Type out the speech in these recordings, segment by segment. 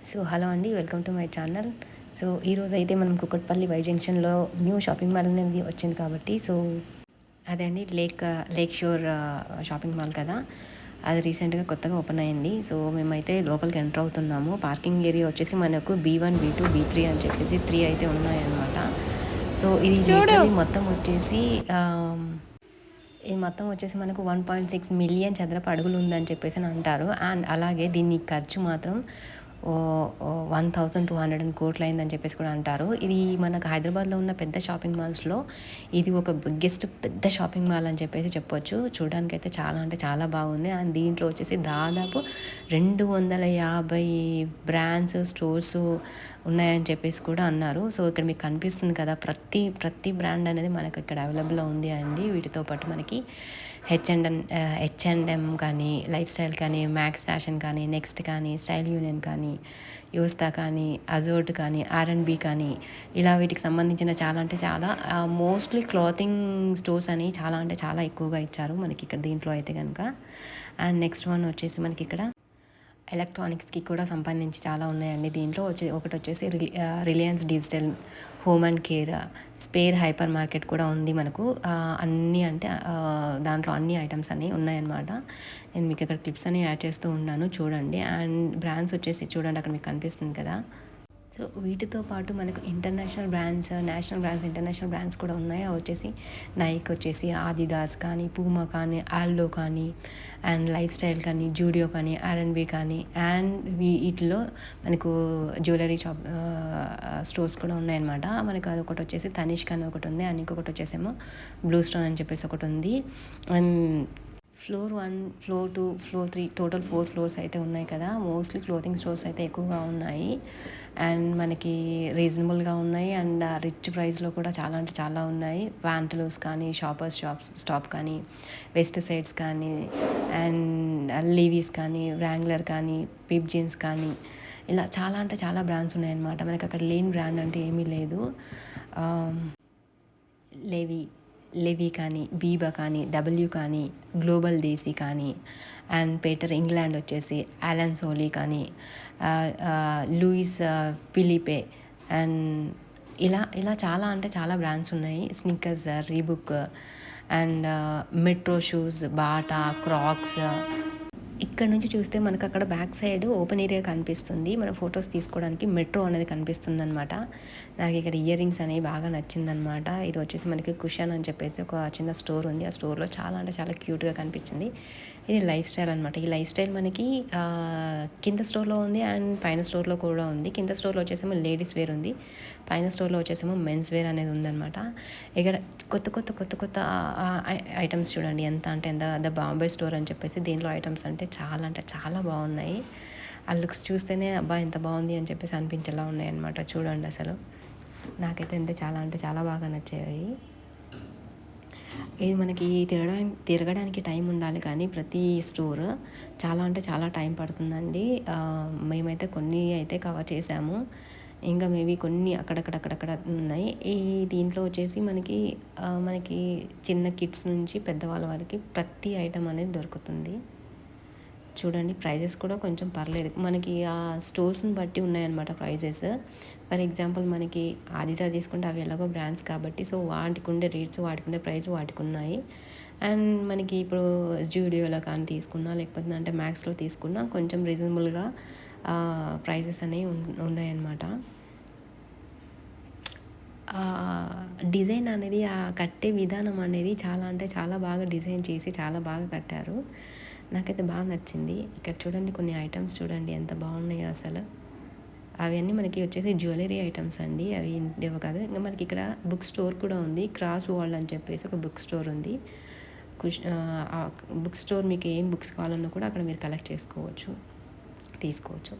So hello అండి, welcome to my channel. So ఈరోజు అయితే మనం కుకట్పల్లి వై జంక్షన్లో న్యూ షాపింగ్ మాల్ అనేది వచ్చింది కాబట్టి అదే అండి లేక్ షోర్ షాపింగ్ మాల్ కదా. అది రీసెంట్గా కొత్తగా ఓపెన్ అయింది. సో మేమైతే లోపలికి ఎంటర్ అవుతున్నాము. పార్కింగ్ ఏరియా వచ్చేసి మనకు B1, B2, B3 అని చెప్పేసి 3 అయితే ఉన్నాయన్నమాట. సో ఇది లిటరలీ మొత్తం వచ్చేసి మనకు 1.6 మిలియన్ చదరపు అడుగులు ఉందని చెప్పేసి అంటారు. అండ్ అలాగే దీని ఖర్చు మాత్రం 1200 కోట్లు అయిందని చెప్పేసి కూడా అంటారు. ఇది మనకు హైదరాబాద్లో ఉన్న పెద్ద షాపింగ్ మాల్స్లో ఇది ఒక బిగ్గెస్ట్ పెద్ద షాపింగ్ మాల్ అని చెప్పేసి చెప్పొచ్చు. చూడడానికి అయితే చాలా అంటే చాలా బాగుంది. అండ్ దీంట్లో వచ్చేసి దాదాపు 250 బ్రాండ్స్ స్టోర్స్ ఉన్నాయని చెప్పేసి కూడా అన్నారు. సో ఇక్కడ మీకు కనిపిస్తుంది కదా, ప్రతి బ్రాండ్ అనేది మనకు ఇక్కడ అవైలబుల్లో ఉంది అండి. వీటితో పాటు మనకి H&M కానీ, లైఫ్ స్టైల్ కానీ, మ్యాక్స్ ఫ్యాషన్ కానీ, నెక్స్ట్ కానీ, స్టైల్ యూనియన్ కానీ, యోస్తా కానీ, అజోర్ట్ కానీ, R&B కానీ, ఇలా వీటికి సంబంధించిన చాలా అంటే చాలా మోస్ట్లీ క్లాతింగ్ స్టోర్స్ అని చాలా అంటే చాలా ఎక్కువగా ఇచ్చారు మనకి ఇక్కడ దీంట్లో అయితే కనుక. అండ్ నెక్స్ట్ వన్ వచ్చేసి మనకి ఇక్కడ ఎలక్ట్రానిక్స్కి కూడా సంబంధించి చాలా ఉన్నాయండి. దీంట్లో ఒకటి వచ్చేసి Reliance digital home and care spare hyper market కూడా ఉంది మనకు. అన్నీ అంటే దాంట్లో అన్ని ఐటమ్స్ అన్నీ ఉన్నాయన్నమాట. నేను మీకు ఇక్కడ క్లిప్స్ అన్ని యాడ్ చేస్తూ ఉన్నాను, చూడండి. అండ్ బ్రాండ్స్ వచ్చేసి చూడండి, అక్కడ మీకు కనిపిస్తుంది కదా. సో వీటితో పాటు మనకు international brands, national brands, international brands కూడా ఉన్నాయి. అవి వచ్చేసి నైక్ వచ్చేసి ఆదిదాస్ కానీ, పూమా కానీ, ఆల్డో కానీ, అండ్ లైఫ్ స్టైల్ కానీ, జూడియో కానీ, R&B కానీ, అండ్ వీటిలో మనకు జ్యువెలరీ స్టోర్స్ కూడా ఉన్నాయన్నమాట. మనకు అదొకటి వచ్చేసి తనిష్క్ అని ఒకటి ఉంది, అండ్ ఇంకొకటి వచ్చేసేమో బ్లూ స్టోన్ అని చెప్పేసి ఒకటి ఉంది. And floor 1, floor 2, floor 3 total 4 floors అయితే ఉన్నాయి కదా. మోస్ట్లీ క్లోతింగ్ స్టోర్స్ అయితే ఎక్కువగా ఉన్నాయి. అండ్ మనకి రీజనబుల్గా ఉన్నాయి. అండ్ రిచ్ ప్రైస్లో కూడా చాలా అంటే చాలా ఉన్నాయి. ప్యాంటలూస్ కానీ, స్టాప్ కానీ, వెస్ట్ సైడ్స్ కానీ, అండ్ లీవీస్ కానీ, వ్రాంగ్లర్ కానీ, పిప్ జీన్స్ కానీ, ఇలా చాలా అంటే చాలా బ్రాండ్స్ ఉన్నాయన్నమాట. మనకి అక్కడ లేని బ్రాండ్ అంటే ఏమీ లేదు. లెవీ కానీ, బీబా కానీ, W కానీ, గ్లోబల్ దేశీ కానీ, అండ్ పీటర్ ఇంగ్లాండ్ వచ్చేసి అలన్ సోలీ కానీ, లూయిస్ ఫిలిపే, అండ్ ఇలా చాలా అంటే చాలా బ్రాండ్స్ ఉన్నాయి. Sneakers, Reebok, and Metro Shoes, Bata, Crocs. ఇక్కడ నుంచి చూస్తే మనకు అక్కడ బ్యాక్ సైడ్ ఓపెన్ ఏరియా కనిపిస్తుంది. మన ఫొటోస్ తీసుకోవడానికి మెట్రో అనేది కనిపిస్తుంది అనమాట. నాకు ఇక్కడ ఇయర్ రింగ్స్ అనేవి బాగా నచ్చిందనమాట. ఇది వచ్చేసి మనకి కుషన్ అని చెప్పేసి ఒక చిన్న స్టోర్ ఉంది. ఆ స్టోర్లో చాలా అంటే చాలా క్యూట్గా కనిపించింది. ఇది లైఫ్ స్టైల్ అనమాట. ఈ లైఫ్ స్టైల్ మనకి కింద స్టోర్లో ఉంది అండ్ పైన స్టోర్లో కూడా ఉంది. కింద స్టోర్లో వచ్చేసేమో లేడీస్ వేర్ ఉంది, పైన స్టోర్లో వచ్చేసేమో మెన్స్ వేర్ అనేది ఉందన్నమాట. ఇక్కడ కొత్త ఐటమ్స్ చూడండి ఎంత అంటే ద బాంబే స్టోర్ అని చెప్పేసి దీనిలో ఐటమ్స్ అంటే చాలా బాగున్నాయి. ఆ లుక్స్ చూస్తేనే అబ్బా ఎంత బాగుంది అని చెప్పేసి అనిపించేలా ఉన్నాయి అనమాట. చూడండి, అసలు నాకైతే అంటే చాలా బాగా నచ్చాయి. ఇది మనకి తిరగడానికి టైం ఉండాలి, కానీ ప్రతి స్టోర్ చాలా అంటే చాలా టైం పడుతుందండి. మేమైతే కొన్ని అయితే కవర్ చేసాము, ఇంకా మేబీ కొన్ని అక్కడక్కడ ఉన్నాయి. ఈ దీంట్లో వచ్చేసి మనకి చిన్న కిడ్స్ నుంచి పెద్దవాళ్ళ వరకు ప్రతి ఐటమ్ అనేది దొరుకుతుంది. చూడండి, ప్రైజెస్ కూడా కొంచెం పర్లేదు. మనకి ఆ స్టోర్స్ని బట్టి ఉన్నాయన్నమాట ప్రైజెస్. ఫర్ ఎగ్జాంపుల్ మనకి ఆదిదా తీసుకుంటే అవి ఎలాగో బ్రాండ్స్ కాబట్టి సో వాటికి ఉండే రేట్స్, వాటికి ఉండే ప్రైస్ వాటికి ఉన్నాయి. అండ్ మనకి ఇప్పుడు జూడియోలో కానీ తీసుకున్నా, లేకపోతే అంటే మ్యాక్స్లో తీసుకున్నా కొంచెం రీజనబుల్గా ప్రైజెస్ అనేవి ఉన్నాయన్నమాట. డిజైన్ అనేది, ఆ కట్టే విధానం అనేది చాలా అంటే చాలా బాగా డిజైన్ చేసి చాలా బాగా కట్టారు. నాకైతే బాగా నచ్చింది. ఇక్కడ చూడండి, కొన్ని ఐటమ్స్ చూడండి ఎంత బాగున్నాయో అసలు. అవన్నీ మనకి వచ్చేసి జ్యువెలరీ ఐటమ్స్ అండి, అవి ఇంటివి కాదు. ఇంకా మనకి ఇక్కడ బుక్ స్టోర్ కూడా ఉంది. క్రాస్ వరల్డ్ అని చెప్పేసి ఒక బుక్ స్టోర్ ఉంది. బుక్ స్టోర్ మీకు ఏం బుక్స్ కావాలన్నా కూడా అక్కడ మీరు కలెక్ట్ తీసుకోవచ్చు.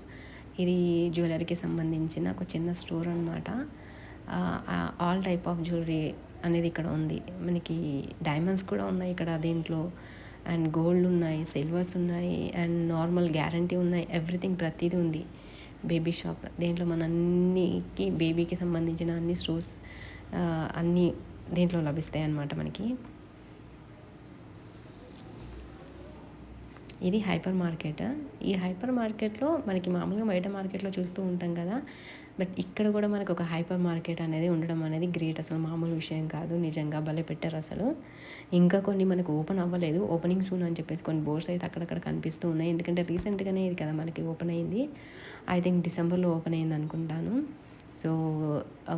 ఇది జ్యువెలరీకి సంబంధించిన ఒక చిన్న స్టోర్ అనమాట. ఆల్ టైప్ ఆఫ్ జ్యువెలరీ అనేది ఇక్కడ ఉంది. మనకి డైమండ్స్ కూడా ఉన్నాయి ఇక్కడ దీంట్లో, అండ్ గోల్డ్ ఉన్నాయి, సిల్వర్స్ ఉన్నాయి, అండ్ నార్మల్ గ్యారంటీ ఉన్నాయి. ఎవ్రీథింగ్ ప్రతిదీ ఉంది. బేబీ షాప్, దీంట్లో మన అన్నికి బేబీకి సంబంధించిన అన్ని స్టోర్స్ అన్నీ దీంట్లో లభిస్తాయి అన్నమాట మనకి. ఇది హైపర్ మార్కెట్. ఈ హైపర్ మార్కెట్‌లో మనకి మామూలుగా బయట మార్కెట్‌లో చూస్తూ ఉంటాం కదా! బట్ ఇక్కడ కూడా మనకు ఒక హైపర్ మార్కెట్ అనేది ఉండడం అనేది గ్రేట్, అసలు మామూలు విషయం కాదు. నిజంగా భలే పెట్టారసలు. ఇంకా కొన్ని మనకు ఓపెన్ అవ్వలేదు. ఓపెనింగ్ సూన్ అని చెప్పేసి కొన్ని బోర్డ్స్ అయితే అక్కడక్కడ కనిపిస్తూ ఉన్నాయి. ఎందుకంటే రీసెంట్‌గానే ఇది కదా మనకి ఓపెన్ అయింది. ఐ థింక్ డిసెంబర్‌లో ఓపెన్ అయింది అనుకుంటాను. సో,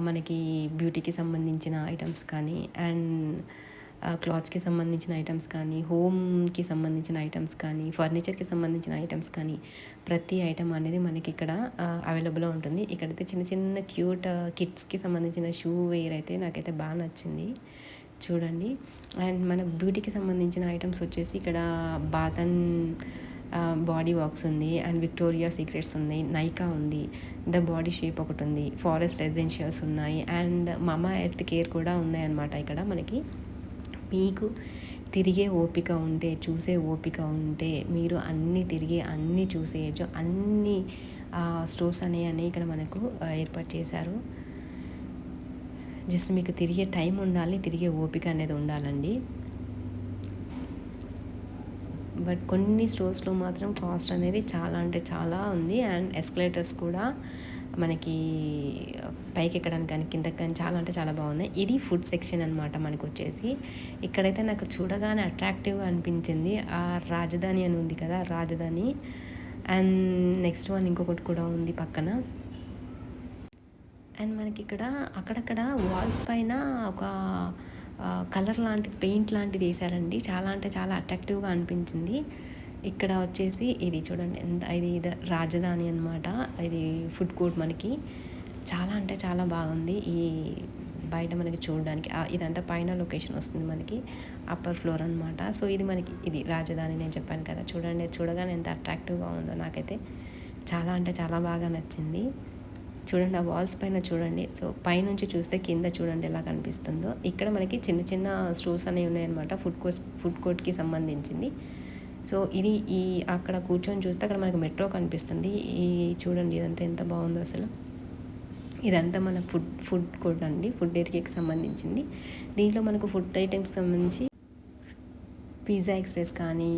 మనకి బ్యూటీకి సంబంధించిన ఐటమ్స్ కానీ అండ్ క్లాత్స్‌కి సంబంధించిన ఐటమ్స్ కానీ, హోమ్‌కి సంబంధించిన ఐటమ్స్ కానీ, ఫర్నిచర్‌కి సంబంధించిన ఐటమ్స్ కానీ, ప్రతి ఐటమ్ అనేది మనకి ఇక్కడ అవైలబుల్‌లో ఉంటుంది. ఇక్కడైతే చిన్న చిన్న క్యూట్ కిడ్స్‌కి సంబంధించిన షూ వేర్ అయితే నాకైతే బాగా నచ్చింది. చూడండి. అండ్ మన బ్యూటీకి సంబంధించిన ఐటమ్స్ వచ్చేసి ఇక్కడ బాత్ అండ్ బాడీ వాక్స్ ఉంది. అండ్ విక్టోరియా సీక్రెట్స్ ఉంది. నైకా ఉంది. ద బాడీ షేప్ ఒకటి ఉంది. ఫారెస్ట్ ఎసెన్షియల్స్ ఉన్నాయి. అండ్ మమా ఎర్త్ కేర్ కూడా ఉన్నాయన్నమాట ఇక్కడ మనకి. మీకు తిరిగే ఓపిక ఉంటే, చూసే ఓపిక ఉంటే మీరు అన్నీ తిరిగి అన్నీ చూసేయచ్చు. అన్ని స్టోర్స్ అనేవి ఇక్కడ మనకు ఏర్పాటు చేశారు. జస్ట్ మీకు తిరిగే టైం ఉండాలి, తిరిగే ఓపిక అనేది ఉండాలండి. బట్ కొన్ని స్టోర్స్లో మాత్రం కాస్ట్ అనేది చాలా అంటే చాలా ఉంది. అండ్ ఎస్కలేటర్స్ కూడా మనకి పైకి ఎక్కడానికి కానీ కిందకి కానీ చాలా అంటే చాలా బాగున్నాయి. ఇది ఫుడ్ సెక్షన్ అనమాట మనకు వచ్చేసి. ఇక్కడైతే నాకు చూడగానే అట్రాక్టివ్గా అనిపించింది ఆ రాజధాని అని ఉంది కదా, రాజధాని. అండ్ నెక్స్ట్ వన్ ఇంకొకటి కూడా ఉంది పక్కన. అండ్ మనకి ఇక్కడ అక్కడక్కడ వాల్స్ పైన ఒక కలర్ లాంటి పెయింట్ లాంటిది వేసారండి. చాలా అంటే చాలా అట్రాక్టివ్గా అనిపించింది. ఇక్కడ వచ్చేసి ఇది చూడండి, ఎంత ఇది రాజధాని అనమాట. ఇది ఫుడ్ కోర్ట్ మనకి చాలా అంటే చాలా బాగుంది. ఈ బయట మనకి చూడడానికి ఇదంతా పైన లొకేషన్ వస్తుంది మనకి, అప్పర్ ఫ్లోర్ అనమాట. సో ఇది మనకి ఇది రాజధాని నేను చెప్పాను కదా, చూడండి. చూడగానే ఎంత అట్రాక్టివ్గా ఉందో నాకైతే చాలా అంటే చాలా బాగా నచ్చింది. చూడండి ఆ వాల్స్ పైన చూడండి. సో పైనుంచి చూస్తే కింద చూడండి ఎలా కనిపిస్తుందో. ఇక్కడ మనకి చిన్న చిన్న స్టోర్స్ అనేవి ఉన్నాయన్నమాట, ఫుడ్ కోర్ట్కి సంబంధించింది. సో ఇది ఈ అక్కడ కూర్చొని చూస్తే అక్కడ మనకి మెట్రో కనిపిస్తుంది. ఈ చూడండి ఇదంతా ఎంత బాగుందో అసలు. ఇదంతా మన ఫుడ్ కోర్ట్ అండి, ఫుడ్ ఏరియాకి సంబంధించింది. దీంట్లో మనకు ఫుడ్ ఐటమ్స్కి సంబంధించి పిజ్జా ఎక్స్ప్రెస్ కానీ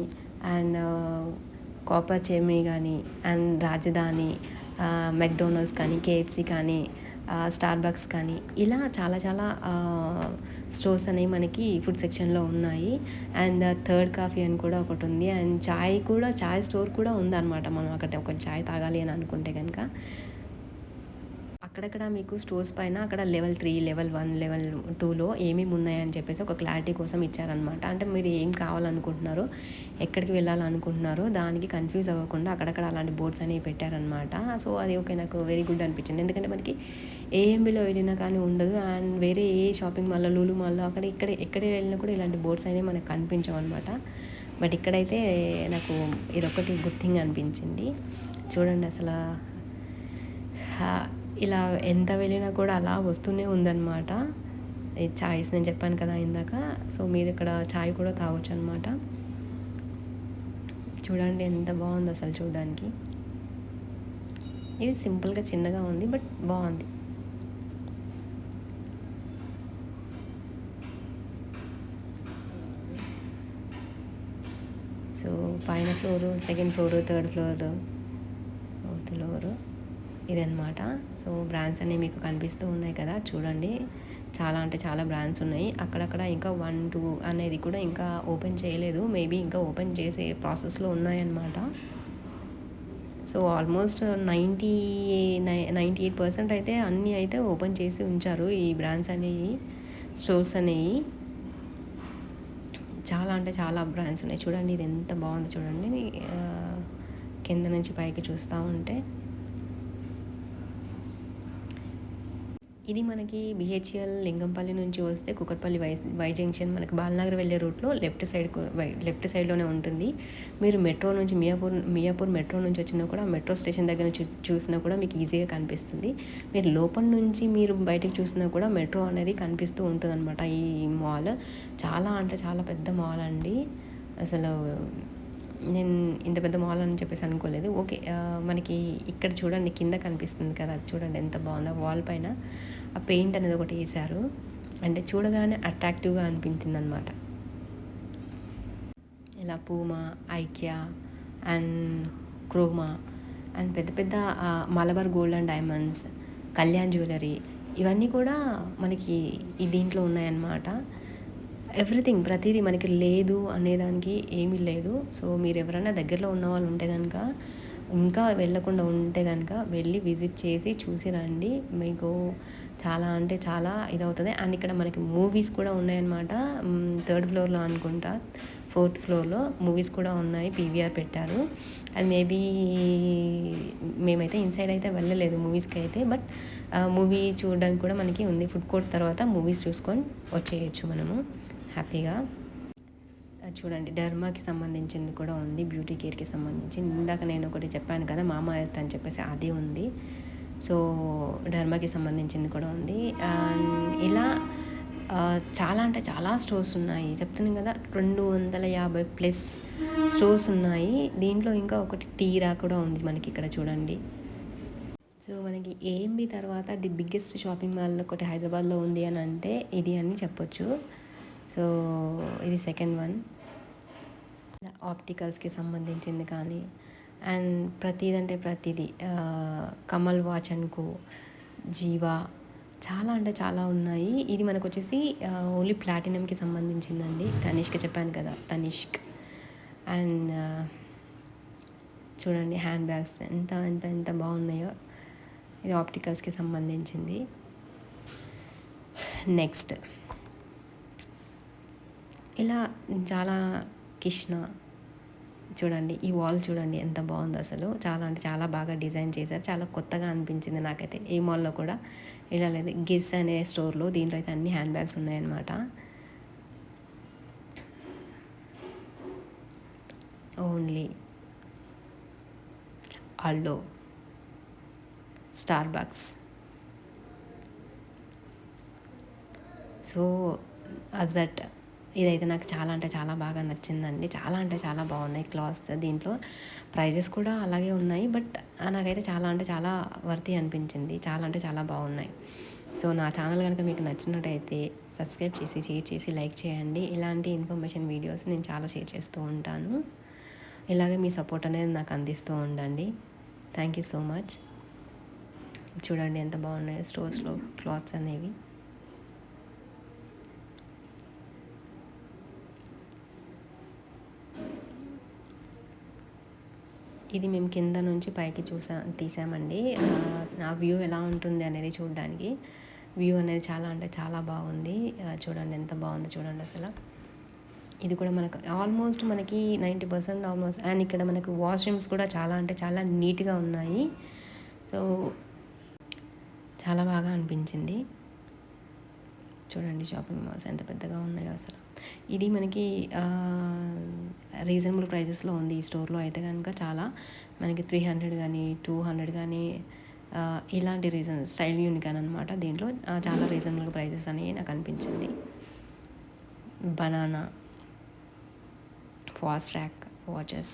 అండ్ కాపర్ చెమ్నీ కానీ అండ్ రాజధాని, మెక్డొనాల్డ్స్ కానీ, కేఎఫ్సి కానీ, స్టార్బక్స్ కానీ, ఇలా చాలా చాలా స్టోర్స్ అనేవి మనకి ఫుడ్ సెక్షన్లో ఉన్నాయి. అండ్ థర్డ్ కాఫీ అని కూడా ఒకటి ఉంది. అండ్ చాయ్ స్టోర్ కూడా ఉందన్నమాట. మనం అక్కడ ఒక చాయ్ తాగాలి అని అనుకుంటే కనుక అక్కడక్కడ మీకు స్టోర్స్ పైన అక్కడ లెవెల్ 3, లెవెల్ 1, లెవెల్ 2లో ఏమేమి ఉన్నాయని చెప్పేసి ఒక క్లారిటీ కోసం ఇచ్చారనమాట. అంటే మీరు ఏం కావాలనుకుంటున్నారో, ఎక్కడికి వెళ్ళాలనుకుంటున్నారో దానికి కన్ఫ్యూజ్ అవ్వకుండా అక్కడక్కడ అలాంటి బోర్డ్స్ అనేవి పెట్టారనమాట. సో అది ఓకే, నాకు వెరీ గుడ్ అనిపించింది. ఎందుకంటే మనకి ఏఎంబీలో వెళ్ళినా కానీ ఉండదు. అండ్ వేరే ఏ షాపింగ్ మాల్లో, లూలు మాల్లో అక్కడ ఎక్కడ వెళ్ళినా కూడా ఇలాంటి బోర్డ్స్ అనేవి మనకు కనిపించవు అనమాట. బట్ ఇక్కడైతే నాకు ఇదొకటి గుడ్ థింగ్ అనిపించింది. చూడండి అసలు ఇలా ఎంత వెళ్ళినా కూడా అలా వస్తూనే ఉందన్నమాట. ఈ చాయ్స్ నేను చెప్పాను కదా ఇందాక. సో మీరు ఇక్కడ చాయ్ కూడా తాగొచ్చు అనమాట. చూడండి ఎంత బాగుంది అసలు చూడడానికి. ఇది సింపుల్గా చిన్నగా ఉంది బట్ బాగుంది. సో పైన floor, second floor, third floor, fourth floor ఇదన్నమాట. సో బ్రాండ్స్ అనేవి మీకు కనిపిస్తూ ఉన్నాయి కదా, చూడండి. చాలా అంటే చాలా బ్రాండ్స్ ఉన్నాయి. అక్కడక్కడ ఇంకా 1, 2 అనేది కూడా ఇంకా ఓపెన్ చేయలేదు. మేబీ ఇంకా ఓపెన్ చేసే ప్రాసెస్లో ఉన్నాయన్నమాట. సో ఆల్మోస్ట్ 98% అయితే అన్నీ అయితే ఓపెన్ చేసి ఉంచారు ఈ బ్రాండ్స్ అనేవి, స్టోర్స్ అనేవి. చాలా అంటే చాలా బ్రాండ్స్ ఉన్నాయి. చూడండి ఇది ఎంత బాగుంది చూడండి. కింద నుంచి పైకి చూస్తూ ఉంటే ఇది మనకి బిహెచ్ఎల్ లింగంపల్లి నుంచి వస్తే కుకట్పల్లి వై జంక్షన్ మనకి బాలనగర్ వెళ్ళే రూట్లో లెఫ్ట్ సైడ్లోనే ఉంటుంది. మీరు మెట్రో నుంచి మియాపూర్ మెట్రో నుంచి వచ్చినా కూడా మెట్రో స్టేషన్ దగ్గర చూసినా కూడా మీకు ఈజీగా కనిపిస్తుంది. మీరు లోపల నుంచి మీరు బయటకు చూసినా కూడా మెట్రో అనేది కనిపిస్తూ ఉంటుంది అనమాట. ఈ మాల్ చాలా అంటే చాలా పెద్ద మాల్ అండి. అసలు నేను ఇంత పెద్ద మాల్ అని చెప్పేసి అనుకోలేదు. ఓకే, మనకి ఇక్కడ చూడండి కింద కనిపిస్తుంది కదా, అది చూడండి ఎంత బాగుందో. వాల్ పైన ఆ పెయింట్ అనేది ఒకటి వేశారు, అంటే చూడగానే అట్రాక్టివ్గా అనిపించింది అనమాట. ఇలా Puma, IKEA, and Croma and పెద్ద పెద్ద Malabar gold and diamonds, Kalyan jewellery, ఇవన్నీ కూడా మనకి ఈ దీంట్లో ఉన్నాయన్నమాట. ఎవ్రీథింగ్ ప్రతిదీ మనకి లేదు అనేదానికి ఏమీ లేదు. సో మీరు ఎవరైనా దగ్గరలో ఉన్న వాళ్ళు ఉంటే కనుక, ఇంకా వెళ్ళకుండా ఉంటే కనుక వెళ్ళి విజిట్ చేసి చూసి రండి. మీకు చాలా అంటే చాలా ఇదవుతుంది. అండ్ ఇక్కడ మనకి మూవీస్ కూడా ఉన్నాయన్నమాట. 3rd ఫ్లోర్లో అనుకుంటా, 4th ఫ్లోర్లో మూవీస్ కూడా ఉన్నాయి. పీవీఆర్ పెట్టారు. అది మేబీ మేమైతే ఇన్సైడ్ అయితే వెళ్ళలేదు మూవీస్కి అయితే, బట్ మూవీ చూడడానికి కూడా మనకి ఉంది. ఫుడ్ కోర్ట్ తర్వాత మూవీస్ చూసుకొని వచ్చేయచ్చు మనము హ్యాపీగా. చూడండి డర్మాకి సంబంధించింది కూడా ఉంది, బ్యూటీ కేర్కి సంబంధించి. ఇందాక నేను ఒకటి చెప్పాను కదా మామా ఎర్త్ అని చెప్పేసి, అది ఉంది. సో డర్మాకి సంబంధించింది కూడా ఉంది. ఇలా చాలా అంటే చాలా స్టోర్స్ ఉన్నాయి. చెప్తున్నాను కదా 250+ స్టోర్స్ ఉన్నాయి. దీంట్లో ఇంకా ఒకటి టీరా కూడా ఉంది మనకి ఇక్కడ చూడండి. సో మనకి ఏఎంబి తర్వాత ది బిగ్గెస్ట్ షాపింగ్ మాల్ ఒకటి హైదరాబాద్లో ఉంది అని అంటే ఇది అని చెప్పొచ్చు. సో ఇది సెకండ్ వన్. ఆప్టికల్స్కి సంబంధించింది కానీ, అండ్ ప్రతిదంటే ప్రతిదీ, కమల్ వాచ్ అనుకో, జీవా, చాలా అంటే చాలా ఉన్నాయి. ఇది మనకు వచ్చేసి ఓన్లీ ప్లాటినంకి సంబంధించిందండి. తనిష్క్ చెప్పాను కదా, తనిష్క్. అండ్ చూడండి హ్యాండ్ బ్యాగ్స్ ఎంత ఎంత ఎంత బాగున్నాయో. ఇది ఆప్టికల్స్కి సంబంధించింది. నెక్స్ట్ ఇలా చాలా కృష్ణ చూడండి, ఈ వాల్ చూడండి ఎంత బాగుందో అసలు. చాలా అంటే చాలా బాగా డిజైన్ చేశారు. చాలా కొత్తగా అనిపించింది నాకైతే. ఏ మాల్లో కూడా ఇలా లేదు. గిస్ అనే స్టోర్లో దీంట్లో అయితే అన్ని హ్యాండ్ బ్యాగ్స్ ఉన్నాయన్నమాట. ఓన్లీ ఆల్డో, స్టార్బక్స్, సో అజట్, ఇదైతే నాకు చాలా అంటే చాలా బాగా నచ్చిందండి. చాలా అంటే చాలా బాగున్నాయి క్లాత్స్. దీంట్లో ప్రైజెస్ కూడా అలాగే ఉన్నాయి, బట్ నాకైతే చాలా అంటే చాలా వర్తీ అనిపించింది. చాలా అంటే చాలా బాగున్నాయి. సో నా ఛానల్ కనుక మీకు నచ్చినట్టయితే సబ్స్క్రైబ్ చేసి, షేర్ చేసి, లైక్ చేయండి. ఇలాంటి ఇన్ఫర్మేషన్ వీడియోస్ నేను చాలా షేర్ చేస్తూ ఉంటాను. ఇలాగే మీ సపోర్ట్ అనేది నాకు అందిస్తూ ఉండండి. Thank you so much. చూడండి ఎంత బాగున్నాయో స్టోర్స్లో క్లాత్స్ అనేవి. ఇది మేము కింద నుంచి పైకి తీసామండి. నా వ్యూ ఎలా ఉంటుంది అనేది చూడడానికి. వ్యూ అనేది చాలా అంటే చాలా బాగుంది. చూడండి ఎంత బాగుంది చూడండి అసలు. ఇది కూడా మనకు ఆల్మోస్ట్ మనకి 90% ఆల్మోస్ట్. అండ్ ఇక్కడ మనకు వాష్రూమ్స్ కూడా చాలా అంటే చాలా నీట్గా ఉన్నాయి. సో చాలా బాగా అనిపించింది. చూడండి షాపింగ్ మాల్స్ ఎంత పెద్దగా ఉన్నాయో అసలు. ఇది మనకి రీజనబుల్ ప్రైజెస్లో ఉంది. ఈ స్టోర్లో అయితే కనుక చాలా మనకి 300 కానీ 200 కానీ ఇలాంటి స్టైల్ యూనికాన్ అనమాట. దీంట్లో చాలా రీజనబుల్ ప్రైజెస్ అని నాకు అనిపించింది. Banana, Fastrack watches,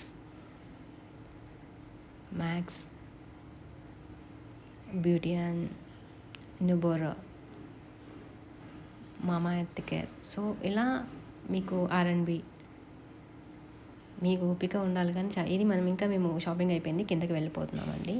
Max, beauty and నుబోరో, మామా ఎర్త్ కేర్. సో ఇలా మీకు R&B, మీకు ఓపిక ఉండాలి కానీ ఇది మేము షాపింగ్ అయిపోయింది, కిందకి వెళ్ళిపోతున్నామండి.